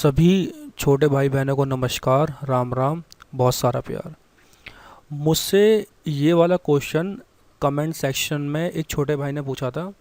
सभी छोटे भाई बहनों को नमस्कार, राम राम, बहुत सारा प्यार। मुझसे ये वाला क्वेश्चन कमेंट सेक्शन में एक छोटे भाई ने पूछा था,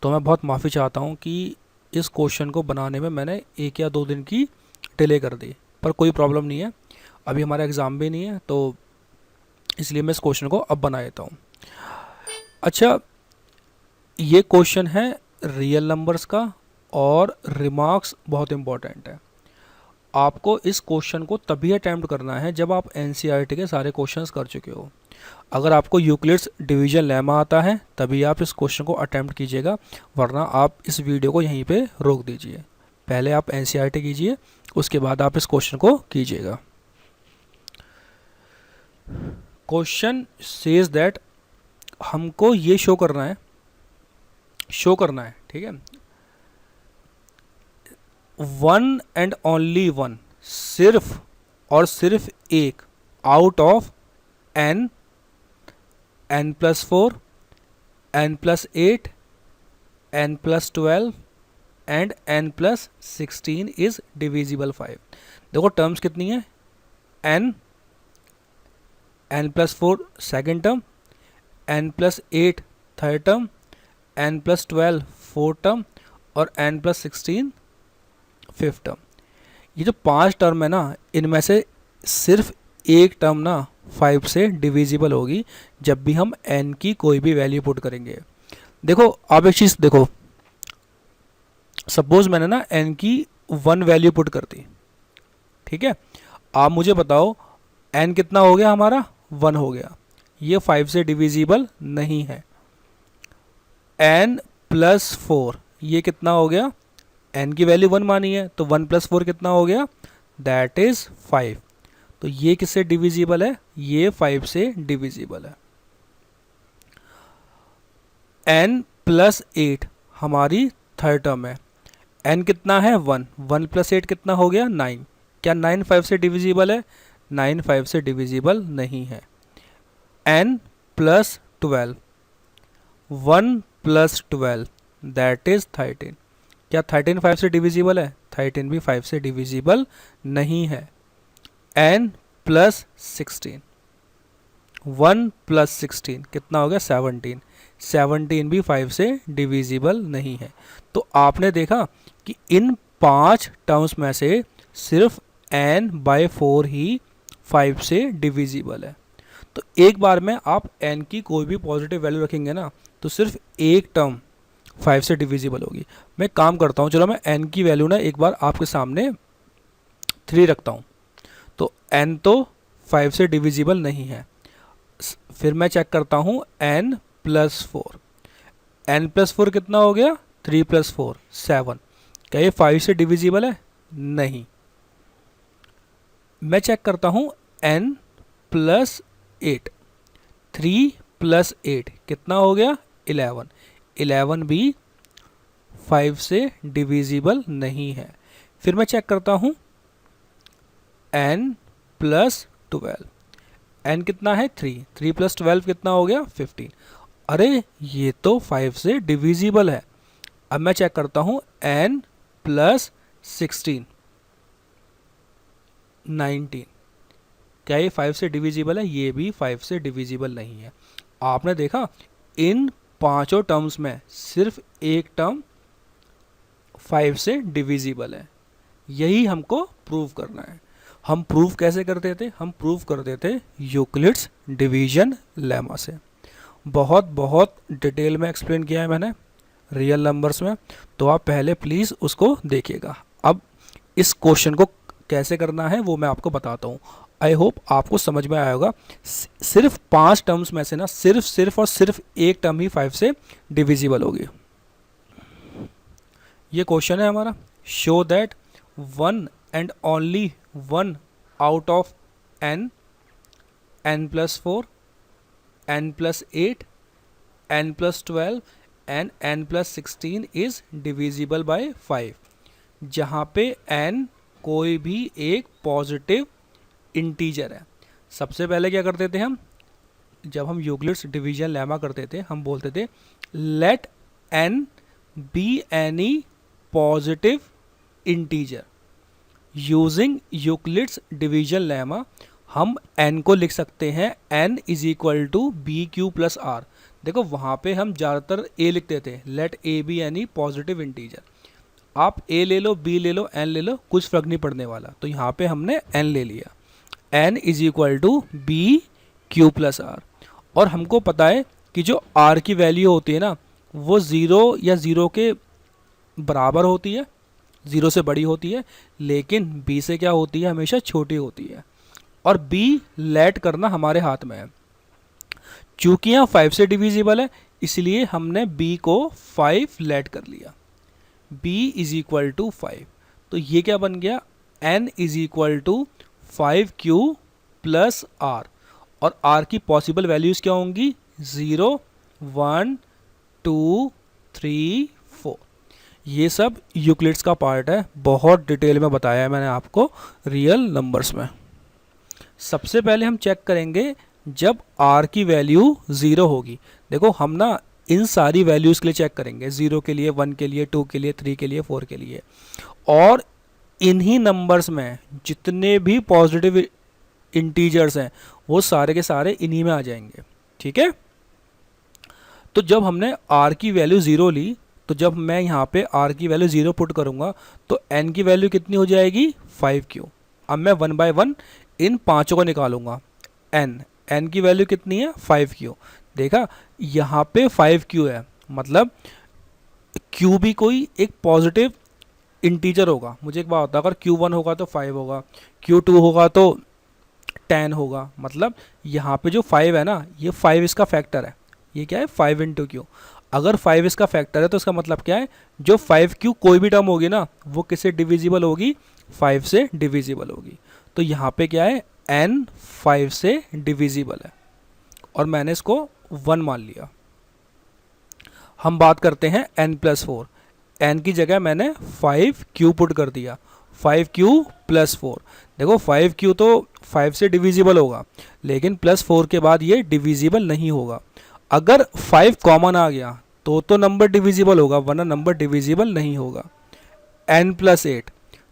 तो मैं बहुत माफ़ी चाहता हूँ कि इस क्वेश्चन को बनाने में मैंने 1 या 2 दिन की डिले कर दी। पर कोई प्रॉब्लम नहीं है, अभी हमारा एग्ज़ाम भी नहीं है, तो इसलिए मैं इस क्वेश्चन को अब बना देता हूँ। अच्छा, ये क्वेश्चन है रियल नंबर्स का और रिमार्क्स बहुत इम्पोर्टेंट है। आपको इस क्वेश्चन को तभी अटैम्प्ट करना है जब आप एनसीईआरटी के सारे क्वेश्चंस कर चुके हो। अगर आपको यूक्लिड्स डिवीजन लेमा आता है तभी आप इस क्वेश्चन को अटैम्प्ट कीजिएगा, वरना आप इस वीडियो को यहीं पे रोक दीजिए। पहले आप एनसीईआरटी कीजिए, उसके बाद आप इस क्वेश्चन को कीजिएगा। क्वेश्चन सेज दैट, हमको ये शो करना है, ठीक है, वन एंड ओनली वन, सिर्फ और सिर्फ एक out of n, n+4, n+8, n+12 and n+16 is divisible 5। देखो टर्म्स कितनी है, n, n+4 second term, n+8 third term, n+12 fourth term और n+16 फिफ्थ टर्म। ये जो 5 टर्म है ना, इनमें से सिर्फ एक टर्म ना 5 से डिविजिबल होगी जब भी हम n की कोई भी वैल्यू पुट करेंगे। देखो आप एक चीज़ देखो, सपोज मैंने ना n की 1 वैल्यू पुट कर दी, ठीक है। आप मुझे बताओ n कितना हो गया हमारा, 1 हो गया। ये 5 से डिविजिबल नहीं है। n+4 ये कितना हो गया, n की वैल्यू 1 मानी है तो 1+4 कितना हो गया, दैट इज 5। तो ये किससे डिविजिबल है, ये 5 से डिविजिबल है। n+8 हमारी थर्ड टर्म है, n कितना है 1, 1+8 कितना हो गया 9। क्या 9 5 से डिविजिबल है, 9 5 से डिविजिबल नहीं है। n+12, 1+12 that is 13। क्या 13 5 से डिविजिबल है, 13 भी 5 से डिविजिबल नहीं है। n+16, 1+16 कितना हो गया 17, 17 भी 5 से डिविजिबल नहीं है। तो आपने देखा कि इन 5 टर्म्स में से सिर्फ n/4 ही 5 से डिविजिबल है। तो एक बार में आप n की कोई भी पॉजिटिव वैल्यू रखेंगे ना, तो सिर्फ एक टर्म 5 से डिविजिबल होगी। मैं काम करता हूँ, चलो मैं n की वैल्यू ना एक बार आपके सामने 3 रखता हूँ। तो n तो 5 से डिविजिबल नहीं है। फिर मैं चेक करता हूँ n+4, n+4 कितना हो गया, 3+4 7। क्या ये 5 से डिविजिबल है, नहीं। मैं चेक करता हूँ n+8, 3+8 कितना हो गया 11, 11 भी 5 से डिविजिबल नहीं है। फिर मैं चेक करता हूँ n+12, n कितना है 3, 3+12 कितना हो गया 15। अरे ये तो 5 से डिविजिबल है। अब मैं चेक करता हूँ n+16, 19। क्या ये 5 से डिविजिबल है, ये भी 5 से डिविजिबल नहीं है। आपने देखा इन पांचों टर्म्स में सिर्फ एक टर्म 5 से डिविजिबल है। यही हमको प्रूव करना है। हम प्रूव कैसे करते थे, हम प्रूव करते थे यूक्लिड्स डिवीजन लेमा से। बहुत बहुत डिटेल में एक्सप्लेन किया है मैंने रियल नंबर्स में, तो आप पहले प्लीज़ उसको देखिएगा। अब इस क्वेश्चन को कैसे करना है वो मैं आपको बताता हूँ। आई होप आपको समझ में आया होगा। सिर्फ 5 टर्म्स में से ना सिर्फ और सिर्फ एक टर्म ही 5 से डिविजिबल होगी। ये क्वेश्चन है हमारा, show that one and only one out of n, n+4, n+8, n+12 and n+16 is divisible by 5, जहाँ पे n कोई भी एक पॉजिटिव इंटीजर है। सबसे पहले क्या करते थे हम, जब हम यूक्लिड्स डिवीजन लेमा करते थे, हम बोलते थे let n be any positive integer. Using Euclid's division lemma हम n को लिख सकते हैं n is equal to b q plus r. देखो वहाँ पे हम ज़्यादातर a लिखते थे, let a be any positive integer. आप a ले लो, b ले लो, n ले लो, कुछ फर्क नहीं पड़ने वाला। तो यहाँ पे हमने n ले लिया, n is equal to b q plus r. और हमको पता है कि जो r की वैल्यू होती है ना वो ज़ीरो या ज़ीरो के बराबर होती है, ज़ीरो से बड़ी होती है, लेकिन b से क्या होती है, हमेशा छोटी होती है। और b लेट करना हमारे हाथ में है। चूँकि यहाँ 5 से डिविजिबल है इसलिए हमने b को 5 लेट कर लिया, b इज इक्वल टू 5। तो ये क्या बन गया, n is equal to 5q plus r. और r की पॉसिबल वैल्यूज़ क्या होंगी, 0 1 2 3 4। ये सब यूक्लिड्स का पार्ट है, बहुत डिटेल में बताया है मैंने आपको रियल नंबर्स में। सबसे पहले हम चेक करेंगे जब r की वैल्यू 0 होगी। देखो हम ना इन सारी वैल्यूज़ के लिए चेक करेंगे, 0 के लिए, 1 के लिए, 2 के लिए, 3 के लिए, 4 के लिए। और इन्हीं नंबर्स में जितने भी पॉजिटिव इंटीजर्स हैं वो सारे के सारे इन्हीं में आ जाएंगे, ठीक है। तो जब हमने r की वैल्यू 0 ली, तो जब मैं यहाँ पे r की वैल्यू 0 पुट करूँगा तो n की वैल्यू कितनी हो जाएगी, 5q। अब मैं 1 बाय 1 इन पाँचों को निकालूंगा। n की वैल्यू कितनी है, 5q। देखा यहाँ पे 5q है, मतलब q भी कोई एक पॉजिटिव इंटीजर होगा। मुझे एक बात बता, अगर q1 होगा तो 5 होगा, q2 होगा तो 10 होगा। मतलब यहाँ पे जो 5 है ना, ये 5 इसका फैक्टर है। ये क्या है, 5 इंटू क्यू। अगर 5 इसका फैक्टर है तो इसका मतलब क्या है, जो 5q कोई भी टर्म होगी ना वो किससे डिविजिबल होगी, 5 से डिविजिबल होगी। तो यहाँ पे क्या है, n 5 से डिविजिबल है और मैंने इसको 1 मान लिया। हम बात करते हैं n प्लस 4। n की जगह मैंने 5q पुट कर दिया, 5q प्लस 4। देखो 5q तो 5 से डिविजिबल होगा, लेकिन प्लस 4 के बाद ये डिविजिबल नहीं होगा। अगर 5 कॉमन आ गया तो नंबर डिविजिबल होगा, वरना नंबर डिविजिबल नहीं होगा। n प्लस 8,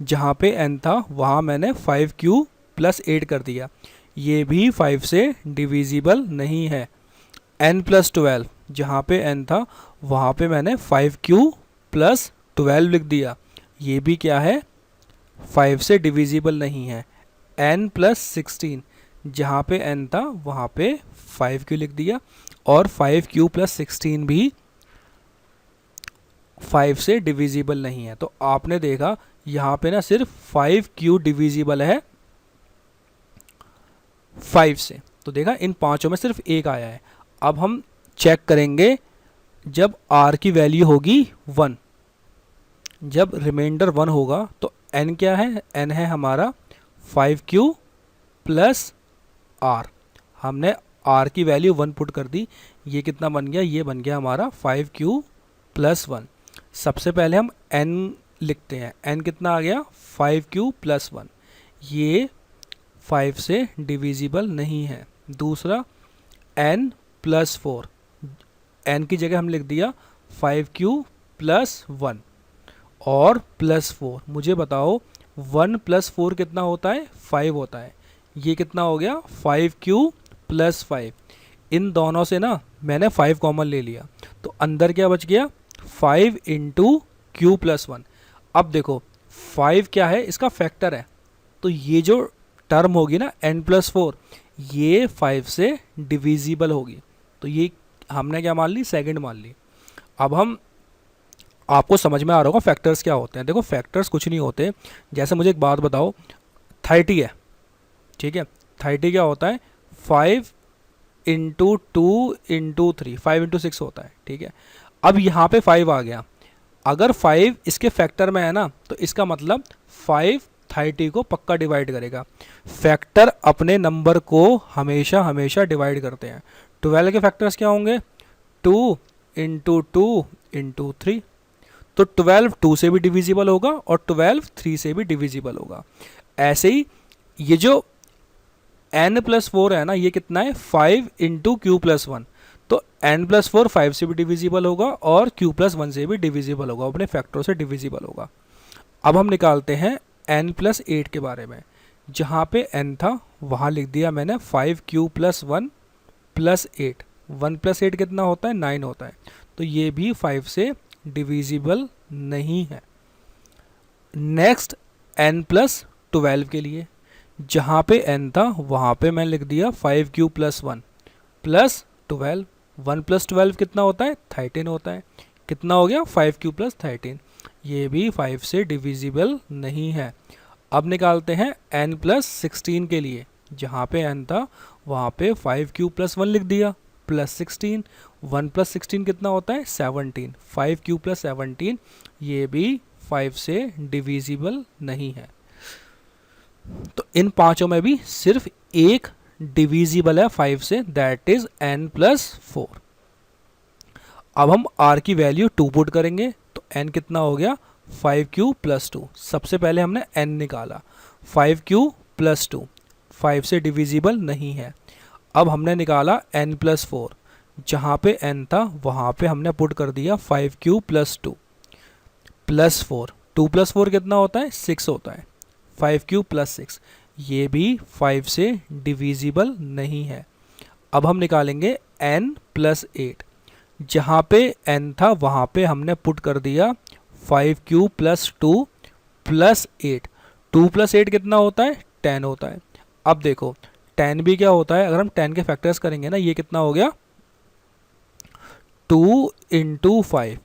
जहाँ पे n था वहाँ मैंने 5q प्लस 8 कर दिया, ये भी 5 से डिविजिबल नहीं है। n प्लस 12, जहाँ पे n था वहाँ पे मैंने 5q प्लस 12 लिख दिया, ये भी क्या है, 5 से डिविजिबल नहीं है। n प्लस 16, जहाँ पे n था वहाँ पे 5q लिख दिया, और 5q प्लस 16 भी 5 से डिविजिबल नहीं है। तो आपने देखा यहाँ पे ना सिर्फ 5q डिविजिबल है 5 से। तो देखा इन पांचों में सिर्फ एक आया है। अब हम चेक करेंगे जब r की वैल्यू होगी 1, जब रिमाइंडर 1 होगा तो n क्या है, n है हमारा 5q प्लस r। हमने r की वैल्यू 1 पुट कर दी, ये कितना बन गया, ये बन गया हमारा 5q प्लस 1। सबसे पहले हम n लिखते हैं, n कितना आ गया, 5q प्लस 1, ये 5 से डिविजिबल नहीं है। दूसरा n प्लस 4, n की जगह हम लिख दिया 5q प्लस 1 और प्लस 4। मुझे बताओ 1 प्लस 4 कितना होता है, 5 होता है। ये कितना हो गया, 5q प्लस 5। इन दोनों से ना मैंने 5 कॉमन ले लिया, तो अंदर क्या बच गया, 5 इंटू क्यू प्लस 1। अब देखो 5 क्या है, इसका फैक्टर है, तो ये जो टर्म होगी ना n प्लस 4, ये 5 से डिविजिबल होगी। तो ये हमने क्या मान ली, सेकंड मान ली। अब हम, आपको समझ में आ रहा होगा फैक्टर्स क्या होते हैं। देखो फैक्टर्स कुछ नहीं होते, जैसे मुझे एक बात बताओ, 30 है, ठीक है, 30 क्या होता है, 5 इंटू 2 इंटू 3, 5 इंटू 6 होता है, ठीक है। अब यहाँ पे 5 आ गया, अगर 5 इसके फैक्टर में है ना तो इसका मतलब 5 30 को पक्का डिवाइड करेगा। फैक्टर अपने नंबर को हमेशा हमेशा डिवाइड करते हैं। 12 के फैक्टर्स क्या होंगे, 2 इंटू 2 इंटू 3। तो 12 2 से भी डिविजिबल होगा और 12 3 से भी डिविजिबल होगा। ऐसे ही ये जो n प्लस 4 है ना, ये कितना है, 5 इंटू क्यू प्लस 1। तो n प्लस 4 5 से भी डिविजिबल होगा और q प्लस 1 से भी डिविजिबल होगा, अपने फैक्टरों से डिविजिबल होगा। अब हम निकालते हैं n प्लस 8 के बारे में। जहाँ पे n था वहाँ लिख दिया मैंने 5q प्लस 1 प्लस 8। 1 प्लस 8 कितना होता है? 9 होता है। तो ये भी 5 से डिविजिबल नहीं है। नेक्स्ट n प्लस 12 के लिए, जहाँ पे n था वहाँ पे मैं लिख दिया 5q प्लस 1 प्लस 12। 1 प्लस 12 कितना होता है? 13 होता है। कितना हो गया? 5q plus 13। ये भी 5 से डिविजिबल नहीं है। अब निकालते हैं n प्लस 16 के लिए। जहाँ पे n था वहाँ पे 5q प्लस 1 लिख दिया प्लस 16। 1 प्लस 16 कितना होता है? 17। 5q प्लस 17, ये भी 5 से डिविजिबल नहीं है। तो इन पांचों में भी सिर्फ एक डिविजिबल है 5 से, दैट इज n प्लस 4। अब हम r की वैल्यू 2 पुट करेंगे तो n कितना हो गया? 5q plus 2। सबसे पहले हमने n निकाला, 5q प्लस 2 5 से डिविजिबल नहीं है। अब हमने निकाला n प्लस 4। जहाँ पे n था वहाँ पे हमने पुट कर दिया 5q प्लस 2 प्लस 4। 2 प्लस 4 कितना होता है? 6 होता है। 5q प्लस 6, ये भी 5 से डिविजिबल नहीं है। अब हम निकालेंगे n प्लस 8। जहाँ पे n था वहाँ पे हमने पुट कर दिया 5q प्लस 2 प्लस 8। 2 प्लस 8 कितना होता है? 10 होता है। अब देखो 10 भी क्या होता है? अगर हम 10 के फैक्टर्स करेंगे ना, ये कितना हो गया? 2 इंटू 5।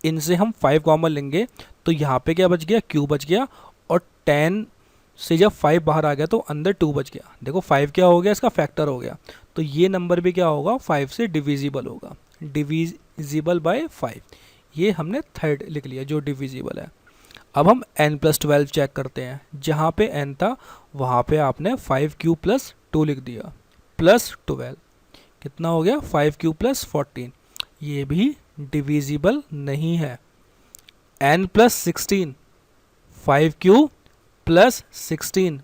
इनसे हम 5 कॉमन लेंगे तो यहाँ पे क्या बच गया? q बच गया। और 10 से जब 5 बाहर आ गया तो अंदर 2 बच गया। देखो 5 क्या हो गया? इसका फैक्टर हो गया। तो ये नंबर भी क्या होगा? 5 से डिविजिबल होगा। डिविजिबल बाय 5, ये हमने थर्ड लिख लिया जो डिविजिबल है। अब हम n प्लस 12 चेक करते हैं। जहाँ पे n था वहाँ पे आपने 5q प्लस 2 लिख दिया प्लस 12। कितना हो गया? 5q plus 14। ये भी डिविजिबल नहीं है। n plus 16, 5q plus 16।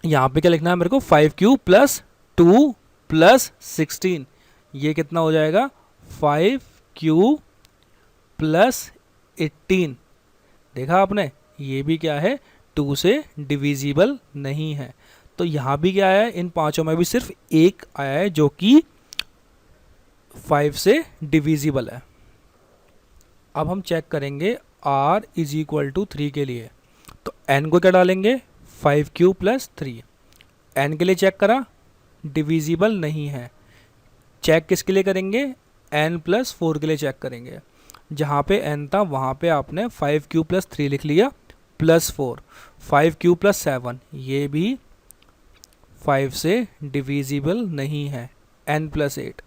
यहाँ पे क्या लिखना है मेरे को? 5q plus 2 plus 16। ये कितना हो जाएगा? 5q plus 18। देखा आपने? ये भी क्या है? 2 से डिविजिबल नहीं है। तो यहाँ भी क्या आया है? इन पांचों में भी सिर्फ एक आया है जो कि 5 से डिविजिबल है। अब हम चेक करेंगे r इज इक्वल टू 3 के लिए। तो n को क्या डालेंगे? 5q plus 3। n के लिए चेक करा, डिविजिबल नहीं है। चेक किसके लिए करेंगे? n प्लस 4 के लिए चेक करेंगे। जहाँ पे n था वहाँ पे आपने 5q प्लस 3 लिख लिया प्लस 4। 5q प्लस 7, ये भी 5 से डिविजिबल नहीं है। n प्लस 8,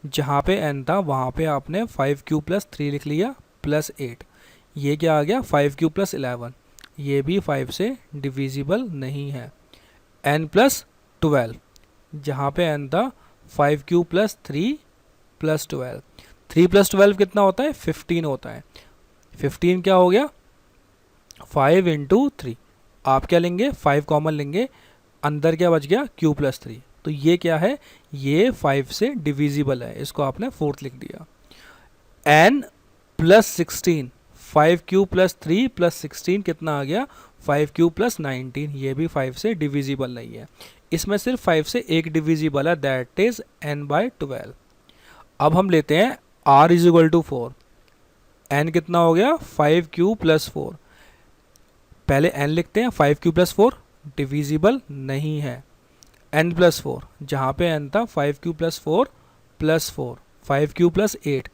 जहाँ पे n था वहाँ पे आपने 5q प्लस 3 लिख लिया प्लस 8। ये क्या आ गया? 5q प्लस 11, ये भी 5 से डिविजिबल नहीं है। n प्लस 12, जहाँ पे n था 5q प्लस 3 प्लस 12। 3 प्लस 12 कितना होता है? 15 होता है। 15 क्या हो गया? 5 इंटू 3। आप क्या लेंगे? 5 कॉमन लेंगे, अंदर क्या बच गया? q plus 3। तो ये क्या है? ये 5 से डिविजिबल है। इसको आपने फोर्थ लिख दिया। n plus 16, 5q plus 3 plus 16 कितना आ गया? 5q plus 19। ये भी 5 से डिविजिबल नहीं है। इसमें सिर्फ 5 से एक डिविजिबल है, दैट इज n बाय 12। अब हम लेते हैं r is equal to 4। n कितना हो गया? 5q plus 4। पहले n लिखते हैं। 5q प्लस 4 डिविजिबल नहीं है। n प्लस 4, जहाँ पे n था 5q plus 4 plus 4। 5q plus 8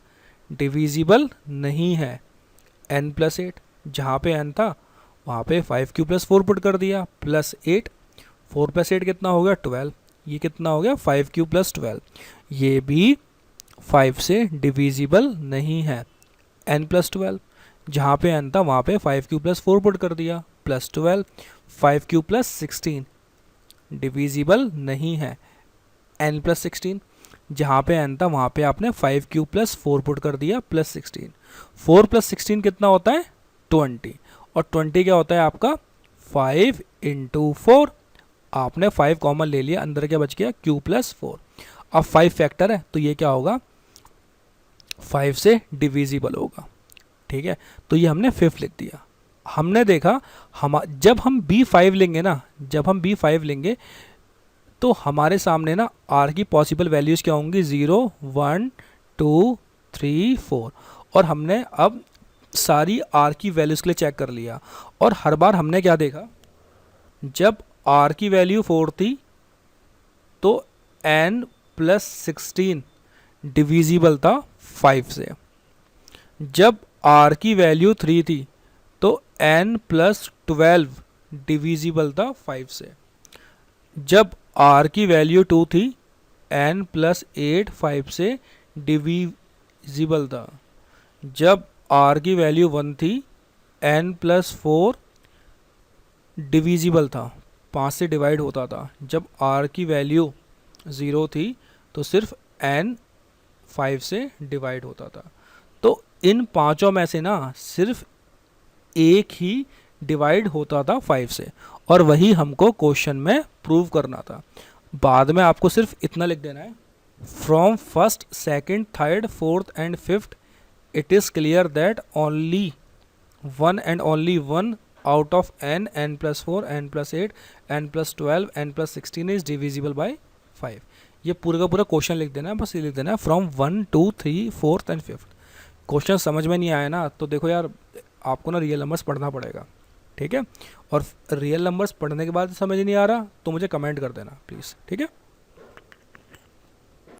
divisible नहीं है। n प्लस 8, जहाँ पे n था वहाँ पे 5q प्लस 4 पुट कर दिया प्लस 8। 4 प्लस 8 कितना हो गया? 12। ये कितना हो गया? 5q plus 12। ये भी 5 से डिविजिबल नहीं है। n प्लस 12, जहाँ पे n था वहाँ पे 5q प्लस 4 पुट कर दिया प्लस 12। 5q प्लस 16 डिविजिबल नहीं है। n प्लस 16, जहाँ पे n था वहाँ पे आपने 5q प्लस 4 पुट कर दिया प्लस 16। 4 प्लस 16 कितना होता है? 20। और 20 क्या होता है आपका? 5 इंटू 4। आपने 5 कॉमन ले लिया, अंदर क्या बच गया? q plus 4। अब 5 फैक्टर है तो ये क्या होगा? 5 से डिविजिबल होगा। ठीक है, तो ये हमने फिफ्थ लिख दिया। हमने देखा जब हम B5 लेंगे ना, जब हम B5 लेंगे तो हमारे सामने ना R की पॉसिबल वैल्यूज़ क्या होंगी, 0 1 2 3 4। और हमने अब सारी R की वैल्यूज़ के लिए चेक कर लिया, और हर बार हमने क्या देखा, जब R की वैल्यू 4 थी तो n+16 डिविजिबल था 5 से। जब R की वैल्यू 3 थी तो n+12 डिविजिबल था 5 से। जब R की वैल्यू 2 थी n+8 5 से डिविजिबल था। जब R की वैल्यू 1 थी n+4 डिविजिबल था, 5 से डिवाइड होता था। जब R की वैल्यू 0 थी तो सिर्फ n 5 से डिवाइड होता था। तो इन पांचों में से ना सिर्फ एक ही डिवाइड होता था 5 से, और वही हमको क्वेश्चन में प्रूव करना था। बाद में आपको सिर्फ इतना लिख देना है, from first second third fourth and fifth it is clear that only one and only one out of n+4 n+8 n+12 n+16 is divisible by 5। ये पूरा का पूरा क्वेश्चन लिख देना है, बस ये लिख देना है फ्रॉम 1 2 3 4 एंड 5। क्वेश्चन समझ में नहीं आया ना, तो देखो यार आपको ना रियल नंबर्स पढ़ना पड़ेगा, ठीक है। और रियल नंबर्स पढ़ने के बाद समझ नहीं आ रहा तो मुझे कमेंट कर देना प्लीज़, ठीक है।